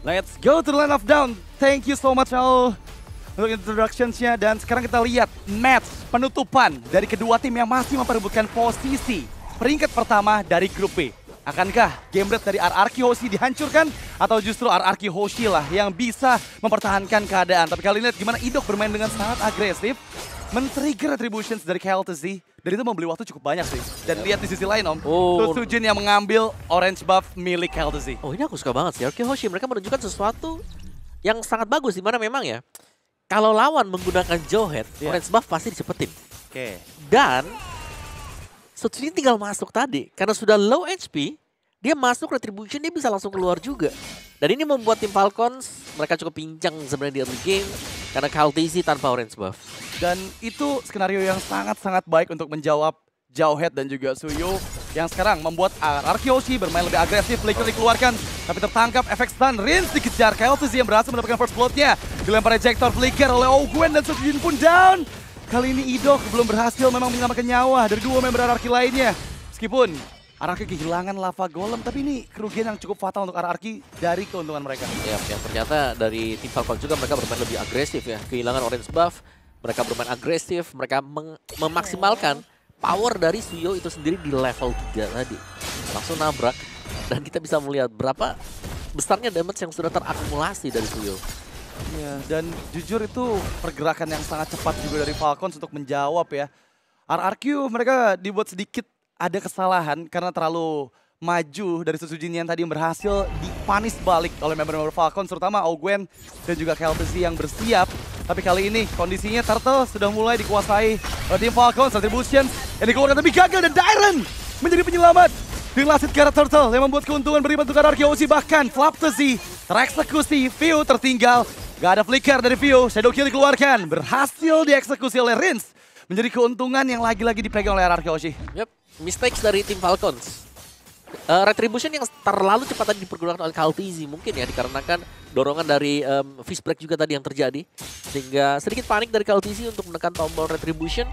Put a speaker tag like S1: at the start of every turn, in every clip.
S1: Let's go to the line of down. Thank you so much Al untuk introductions-nya. Dan sekarang kita lihat match penutupan dari kedua tim yang masih memperebutkan posisi peringkat pertama dari grup B. Akankah game rate dari RRQ Hoshi dihancurkan atau justru RRQ Hoshi lah yang bisa mempertahankan keadaan? Tapi kali ini lihat gimana Idok bermain dengan sangat agresif, men-trigger retributions dari KLTZ, dan itu membeli waktu cukup banyak sih. Dan lihat di sisi lain Om, Sujin yang mengambil orange buff milik KLTZ.
S2: Oh ini aku suka banget sih, RRQ Hoshi mereka menunjukkan sesuatu yang sangat bagus, dimana memang ya kalau lawan menggunakan Jawhead, orange buff pasti dicepetin. Dan Sujin tinggal masuk tadi, karena sudah low HP, dia masuk retribution, dia bisa langsung keluar juga. Dan ini membuat tim Falcons, mereka cukup pincang sebenarnya di early game, karena KLTZ tanpa orange buff.
S1: Dan itu skenario yang sangat-sangat baik untuk menjawab Jawhead dan juga Suyo, yang sekarang membuat RRQ Hoshi bermain lebih agresif. Flicker dikeluarkan, tapi tertangkap efek stun. Rinse dikejar, KLTZ yang berhasil mendapatkan first blood-nya. Dilempar ejector flicker oleh Ogwen dan Sujin pun down. Kali ini Idok belum berhasil memang menyelamatkan nyawa dari dua member RRQ lainnya. Meskipun RRQ kehilangan lava golem, tapi ini kerugian yang cukup fatal untuk RRQ dari keuntungan mereka.
S2: Ya, yang ternyata dari tim Falcon juga mereka bermain lebih agresif ya. Kehilangan orange buff, mereka bermain agresif, mereka memaksimalkan power dari Suyo itu sendiri di level 3 tadi. Langsung nabrak, dan kita bisa melihat berapa besarnya damage yang sudah terakumulasi dari Suyo.
S1: Iya, dan jujur itu pergerakan yang sangat cepat juga dari Falcons untuk menjawab ya. RRQ mereka dibuat sedikit ada kesalahan karena terlalu maju dari Sujin yang tadi berhasil dipanis balik oleh member-member Falcons, terutama Ogwen dan juga KLTZ yang bersiap. Tapi kali ini kondisinya Turtle sudah mulai dikuasai oleh tim Falcons. Retribution yang dikeluarkan tapi gagal, dan Dairon menjadi penyelamat. Dengan last hit ke arah Turtle yang membuat keuntungan berlipat untuk RRQ Hoshi. Bahkan Flaptzy tereksekusi, View tertinggal. Gak ada flicker dari View, Shadow Kill dikeluarkan. Berhasil dieksekusi oleh Rinse. Menjadi keuntungan yang lagi-lagi dipegang oleh RRQ Hoshi.
S2: Yep, mistakes dari tim Falcons. Retribution yang terlalu cepat tadi dipergunakan oleh KLTZ mungkin ya, dikarenakan dorongan dari Fist Break juga tadi yang terjadi. Sehingga sedikit panik dari KLTZ untuk menekan tombol Retribution.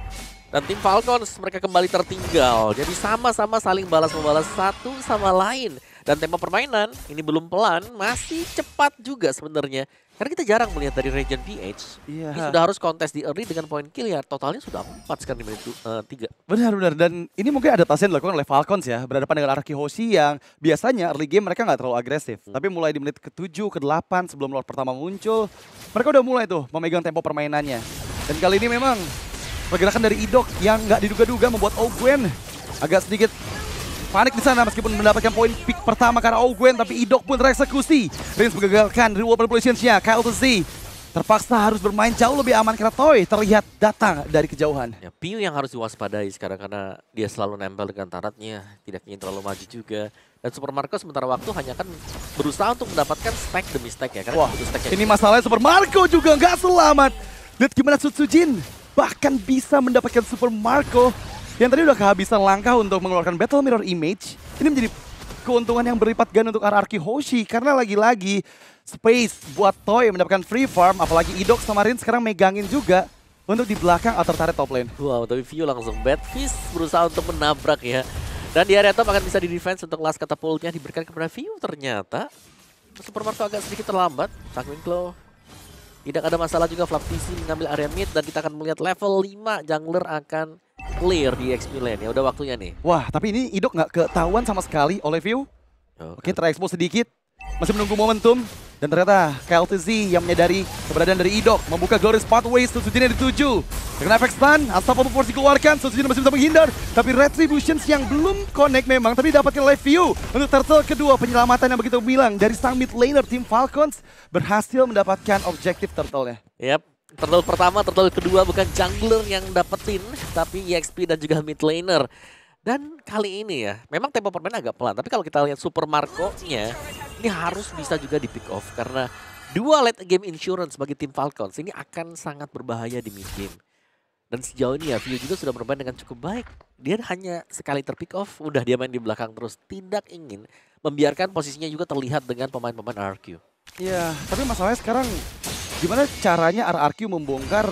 S2: Dan tim Falcons mereka kembali tertinggal. Jadi sama-sama saling balas-membalas satu sama lain. Dan tempo permainan ini belum pelan, masih cepat juga sebenarnya. Karena kita jarang melihat dari Region PH.
S1: Iya.
S2: Ini sudah harus kontes di early dengan poin kill ya. Totalnya sudah 4 sekarang di menit 3.
S1: Benar-benar, dan ini mungkin adaptasi yang dilakukan oleh Falcons ya. Berhadapan dengan RRQ Hoshi yang biasanya early game mereka nggak terlalu agresif. Tapi mulai di menit ke-7, ke-8 sebelum Lord pertama muncul, mereka udah mulai tuh memegang tempo permainannya. Dan kali ini memang pergerakan dari Idok yang nggak diduga-duga membuat Ogwen agak sedikit panik di sana meskipun mendapatkan poin pick pertama karena Ogwen, tapi Idok pun tereksekusi. Rinse menggagalkan reward manipulations-nya. KLTZ terpaksa harus bermain jauh lebih aman karena Toy terlihat datang dari kejauhan.
S2: Ya, Piu yang harus diwaspadai sekarang karena dia selalu nempel dengan taratnya, tidak ingin terlalu maju juga. Dan Super Marco sementara waktu hanya akan berusaha untuk mendapatkan stack demi stack ya. Karena
S1: Wah, ini masalahnya Super Marco juga nggak selamat. Lihat gimana Sujin bahkan bisa mendapatkan Super Marco yang tadi udah kehabisan langkah untuk mengeluarkan Battle Mirror Image. Ini menjadi keuntungan yang berlipat ganda untuk RRQ Hoshi karena lagi-lagi space buat Toy mendapatkan free farm, apalagi Idok sama Rin sekarang megangin juga untuk di belakang outer turret top lane.
S2: Wow, tapi View langsung bad fist berusaha untuk menabrak ya. Dan di area top akan bisa di defense untuk last catapult-nya diberikan kepada View. Ternyata Super Marco agak sedikit terlambat. Sanguine Claw. Tidak ada masalah juga, Flaptzy mengambil area mid dan kita akan melihat level 5 jungler akan clear di XP lane. Ya udah waktunya nih.
S1: Wah, tapi ini Idok nggak ketahuan sama sekali oleh View. Oke, terekspos sedikit. Masih menunggu momentum. Dan ternyata KLTZ yang menyadari keberadaan dari Idok membuka Glorious Pathways. Sujin yang dituju. Dengan efek stun, Unstoppable Force dikeluarkan. Sujin masih bisa menghindar. Tapi Retributions yang belum connect memang. Tapi dapatkan oleh View. Untuk turtle kedua, penyelamatan yang begitu bilang dari sang mid laner tim Falcons berhasil mendapatkan objektif turtle-nya.
S2: Yap. Turtle pertama, turtle kedua bukan jungler yang dapetin, tapi EXP dan juga mid laner. Dan kali ini ya, memang tempo permainan agak pelan. Tapi kalau kita lihat Super Marco-nya, ini harus bisa juga di pick off. Karena dua late game insurance bagi tim Falcons ini akan sangat berbahaya di mid game. Dan sejauh ini ya, View juga sudah bermain dengan cukup baik. Dia hanya sekali terpick off, udah dia main di belakang terus. Tidak ingin membiarkan posisinya juga terlihat dengan pemain-pemain RRQ.
S1: Iya, tapi masalahnya sekarang gimana caranya RRQ membongkar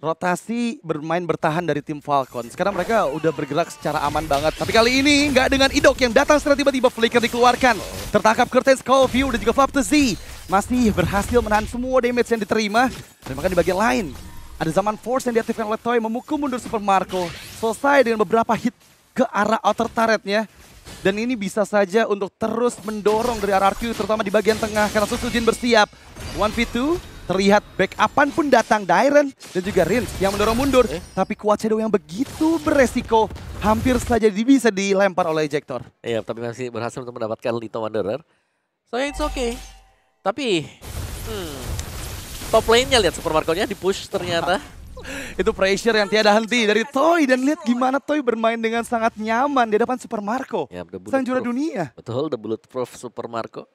S1: rotasi bermain bertahan dari tim Falcon. Sekarang mereka udah bergerak secara aman banget. Tapi kali ini nggak dengan Idok yang datang secara tiba-tiba. Flicker dikeluarkan. Tertangkap Curtain Skull View dan juga Flap to Z. Masih berhasil menahan semua damage yang diterima. Dan bahkan di bagian lain, ada Zaman Force yang diaktifkan oleh Toy memukul mundur Super Marco. Selesai dengan beberapa hit ke arah outer turretnya. Dan ini bisa saja untuk terus mendorong dari RRQ terutama di bagian tengah. Karena Susujin bersiap. 1v2. Terlihat backupan pun datang, Dairen dan juga Rin yang mendorong mundur. Tapi Quad Shadow yang begitu beresiko hampir saja bisa dilempar oleh Ejector.
S2: Iya, tapi masih berhasil untuk mendapatkan Little Wanderer. So it's okay. Tapi, top lane-nya lihat Super Marco-nya di-push ternyata.
S1: Itu pressure yang tiada henti dari Toy. Dan lihat gimana Toy bermain dengan sangat nyaman di depan Super Marco.
S2: Ya,
S1: sang juara dunia.
S2: Betul, the bulletproof Super Marco.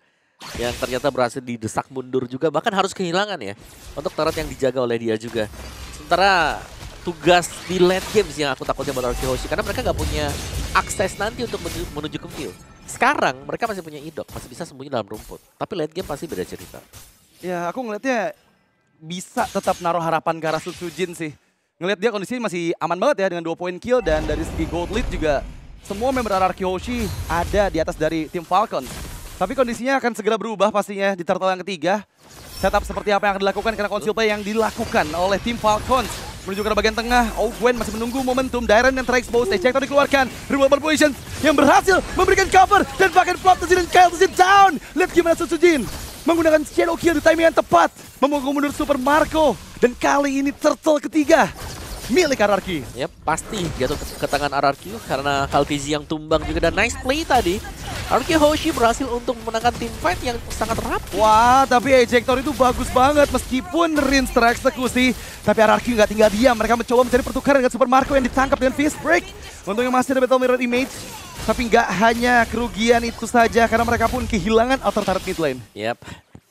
S2: Yang ternyata berhasil didesak mundur juga, bahkan harus kehilangan ya untuk turret yang dijaga oleh dia juga. Sementara tugas di late games yang aku takutnya buat RRQ Hoshi, karena mereka nggak punya akses nanti untuk menuju ke field. Sekarang mereka masih punya Idok, masih bisa sembunyi dalam rumput. Tapi late game pasti beda cerita.
S1: Ya aku ngelihatnya bisa tetap naruh harapan ke arah Susujin sih. Ngelihat dia kondisinya masih aman banget ya dengan 2 point kill, dan dari segi gold lead juga semua member RRQ Hoshi ada di atas dari tim Falcon. Tapi kondisinya akan segera berubah pastinya di turtle yang ketiga. Setup seperti apa yang akan dilakukan karena conceal play yang dilakukan oleh tim Falcons. Menuju ke bagian tengah, Gwen masih menunggu momentum. Dairen yang terexpose, Ejector dikeluarkan. Revolver position yang berhasil memberikan cover. Dan bahkan Flop to Z dan Kyle to Z down. Lihat gimana Susujin menggunakan Shadow Kill di timing yang tepat. Memukul mundur Super Marco. Dan kali ini turtle ketiga milik RRQ.
S2: Ya pasti jatuh ke tangan RRQ karena Kaltizi yang tumbang juga, dan nice play tadi. RRQ Hoshi berhasil untuk memenangkan team fight yang sangat rapi.
S1: Wah, tapi Ejector itu bagus banget meskipun Rins tereksekusi. Tapi RRQ nggak tinggal diam, mereka mencoba mencari pertukaran dengan Super Marco yang ditangkap dengan Fist Break. Untungnya masih ada Battle Mirror Image. Tapi nggak hanya kerugian itu saja karena mereka pun kehilangan outer turret mid lane.
S2: Yap.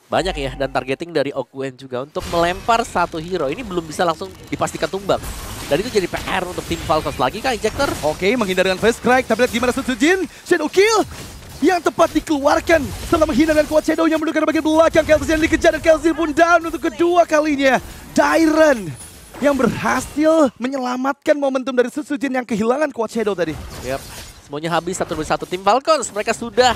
S2: Banyak ya, dan targeting dari Gwen juga untuk melempar satu hero. Ini belum bisa langsung dipastikan tumbang. Dan itu jadi PR untuk tim Falcons lagi kah Ejector?
S1: Oke, menghindar dengan Face Crack, tapi lihat gimana Susujin. Shadow Kill yang tepat dikeluarkan setelah menghindar dengan Quad Shadow yang mendudukan bagian belakang. Kelsian yang dikejar dan Kelsian pun down untuk kedua kalinya. Dairen yang berhasil menyelamatkan momentum dari Susujin yang kehilangan Quad Shadow tadi.
S2: Yap, semuanya habis satu demi satu tim Falcons. Mereka sudah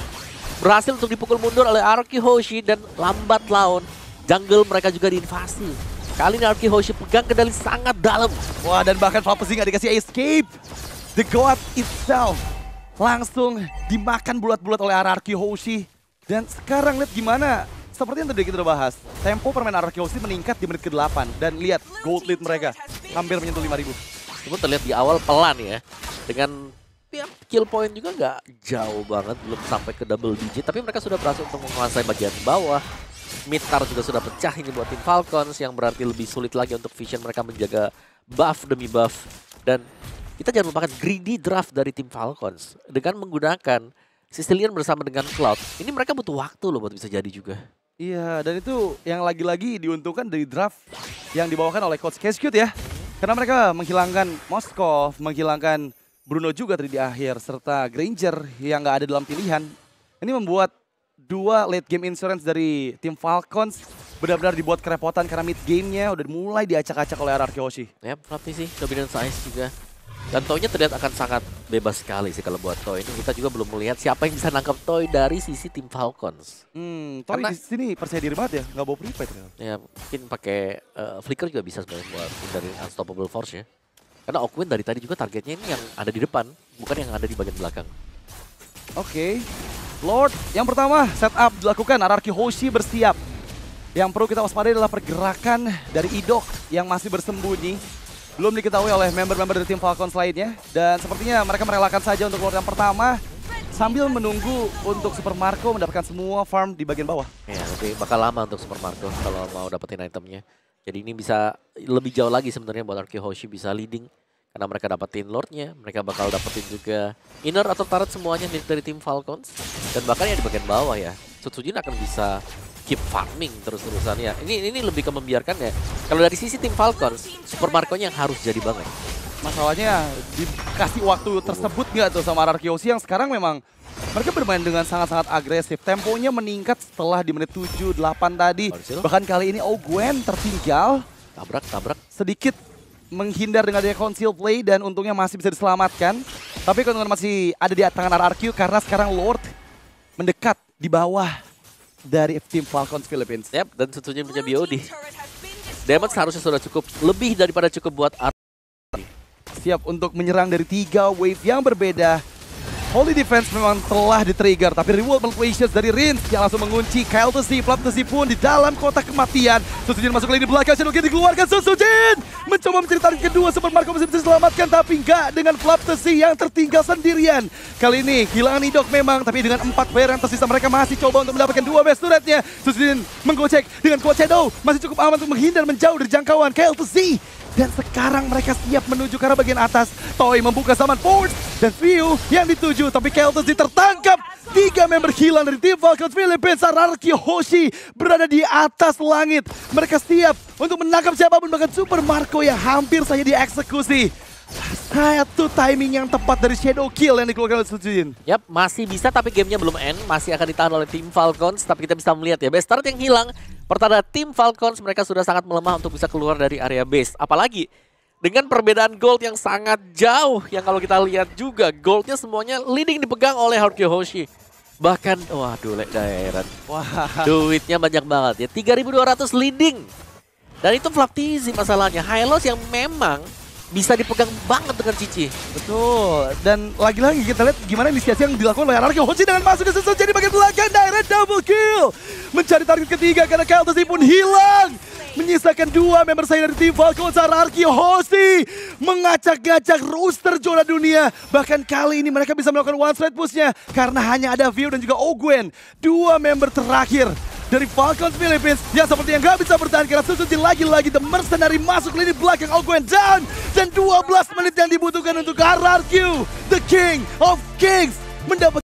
S2: berhasil untuk dipukul mundur oleh RRQ Hoshi dan lambat laun. Jungle mereka juga diinvasi. Kali ini RRQ Hoshi pegang kendali sangat dalam.
S1: Wah, dan bahkan Flapesi nggak dikasih escape. The God itself langsung dimakan bulat-bulat oleh RRQ Hoshi. Dan sekarang lihat gimana, seperti yang tadi kita udah bahas, tempo permainan RRQ Hoshi meningkat di menit ke-8. Dan lihat gold lead mereka hampir menyentuh 5.000.
S2: Itu terlihat di awal pelan ya. Dengan ya, kill point juga nggak jauh banget, belum sampai ke double digit. Tapi mereka sudah berhasil untuk menguasai bagian bawah. Mid-tar juga sudah pecah ini buat tim Falcons, yang berarti lebih sulit lagi untuk Vision mereka menjaga buff demi buff. Dan kita jangan lupakan greedy draft dari tim Falcons. Dengan menggunakan Sicilian bersama dengan Cloud, ini mereka butuh waktu loh buat bisa jadi juga.
S1: Iya, dan itu yang lagi-lagi diuntungkan dari draft yang dibawakan oleh Coach Cascute ya. Karena mereka menghilangkan Moskov, menghilangkan Bruno juga tadi di akhir, serta Granger yang nggak ada dalam pilihan. Ini membuat dua late game insurance dari tim Falcons benar-benar dibuat kerepotan karena mid game-nya udah mulai diacak-acak oleh RRQ Hoshi.
S2: Ya, berarti sih dominance size juga. Dan Toy-nya terlihat akan sangat bebas sekali sih kalau buat Toy. Ini kita juga belum melihat siapa yang bisa nangkap Toy dari sisi tim Falcons.
S1: Toy di sini percaya diri banget ya, nggak bawa prepaid.
S2: Ya, mungkin pakai flicker juga bisa sebenarnya buat dari Unstoppable Force ya. Karena Gwen dari tadi juga targetnya ini yang ada di depan, bukan yang ada di bagian belakang.
S1: Oke. Lord, yang pertama setup dilakukan, RRQ Hoshi bersiap. Yang perlu kita waspadai adalah pergerakan dari Idok yang masih bersembunyi. Belum diketahui oleh member-member dari tim Falcons lainnya. Dan sepertinya mereka merelakan saja untuk Lord yang pertama, sambil menunggu untuk Super Marco mendapatkan semua farm di bagian bawah.
S2: Ya, tapi bakal lama untuk Super Marco kalau mau dapetin itemnya. Jadi ini bisa lebih jauh lagi sebenarnya buat RRQ Hoshi bisa leading. Karena mereka dapetin Lordnya, mereka bakal dapetin juga inner atau turret semuanya dari tim Falcons. Dan bahkan yang di bagian bawah ya, Susujin akan bisa keep farming terus-terusan ya. Ini lebih ke membiarkan ya. Kalau dari sisi tim Falcons, Super Marco-nya yang harus jadi banget.
S1: Masalahnya dikasih waktu tersebut nggak tuh sama RRQ Hoshi yang sekarang memang mereka bermain dengan sangat-sangat agresif. Temponya meningkat setelah di menit 7-8 tadi. Bahkan kali ini Gwen tertinggal.
S2: Tabrak.
S1: Sedikit menghindar dengan adanya conceal play dan untungnya masih bisa diselamatkan. Tapi keuntungan masih ada di tangan RRQ karena sekarang Lord mendekat di bawah dari tim Falcons Philippines.
S2: Yap, dan tentunya punya BOD. Damage seharusnya sudah cukup, lebih daripada cukup buat
S1: siap untuk menyerang dari 3 wave yang berbeda. Holy Defense memang telah di-trigger, tapi reward malicious dari Rins yang langsung mengunci Kael'Thuzzi. Flap'Tuzzi pun di dalam kotak kematian. Susujin masuk lagi di belakang, Shadow King dikeluarkan. Susujin mencoba mencari target kedua, Super Marco masih bisa diselamatkan, tapi enggak dengan Flap'Tuzzi yang tertinggal sendirian. Kali ini kehilangan Idok memang, tapi dengan 4 player yang tersisa mereka masih coba untuk mendapatkan 2 best turretnya. Susujin menggocek dengan kuat Shadow, masih cukup aman untuk menghindar menjauh dari jangkauan Kael'Thuzzi. Dan sekarang mereka siap menuju ke arah bagian atas. Toy membuka Summon Force dan View yang dituju. Tapi Kael'Thuzzi tertangkap. 3 member hilang dari tim Falcons Philippines. RRQ Hoshi berada di atas langit. Mereka siap untuk menangkap siapapun, bahkan Super Marco yang hampir saja dieksekusi. Satu timing yang tepat dari Shadow Kill yang dikeluarkan oleh Susujin.
S2: Yap, masih bisa tapi gamenya belum end. Masih akan ditahan oleh tim Falcons. Tapi kita bisa melihat ya, base start yang hilang. Pertanda tim Falcons mereka sudah sangat melemah untuk bisa keluar dari area base. Apalagi dengan perbedaan gold yang sangat jauh. Yang kalau kita lihat juga goldnya semuanya leading dipegang oleh RRQ Hoshi. Bahkan, waduh Lek Dairan.
S1: Wah,
S2: duitnya banyak banget ya, 3.200 leading. Dan itu Flap'Tuzzi masalahnya. Hylos yang memang bisa dipegang banget dengan Cici.
S1: betul. Dan lagi-lagi kita lihat gimana inisiasi yang dilakukan oleh RRQ Hoshi dengan masuk ke Susujin di bagian belakang. Direct double kill. Mencari target ketiga karena Kael'Thuzzi pun hilang. Menyisakan 2 member saya dari tim Falcons. RRQ Hoshi mengacak-ngacak roster juara dunia. Bahkan kali ini mereka bisa melakukan one straight push-nya karena hanya ada View dan juga Ogwen. 2 member terakhir dari Falcons Philippines yang seperti yang gak bisa bertahan karena Susujin lagi-lagi the mercenary masuk lini belakang. Ogwen down dan 12 menit yang dibutuhkan untuk RRQ, the King of Kings, mendapat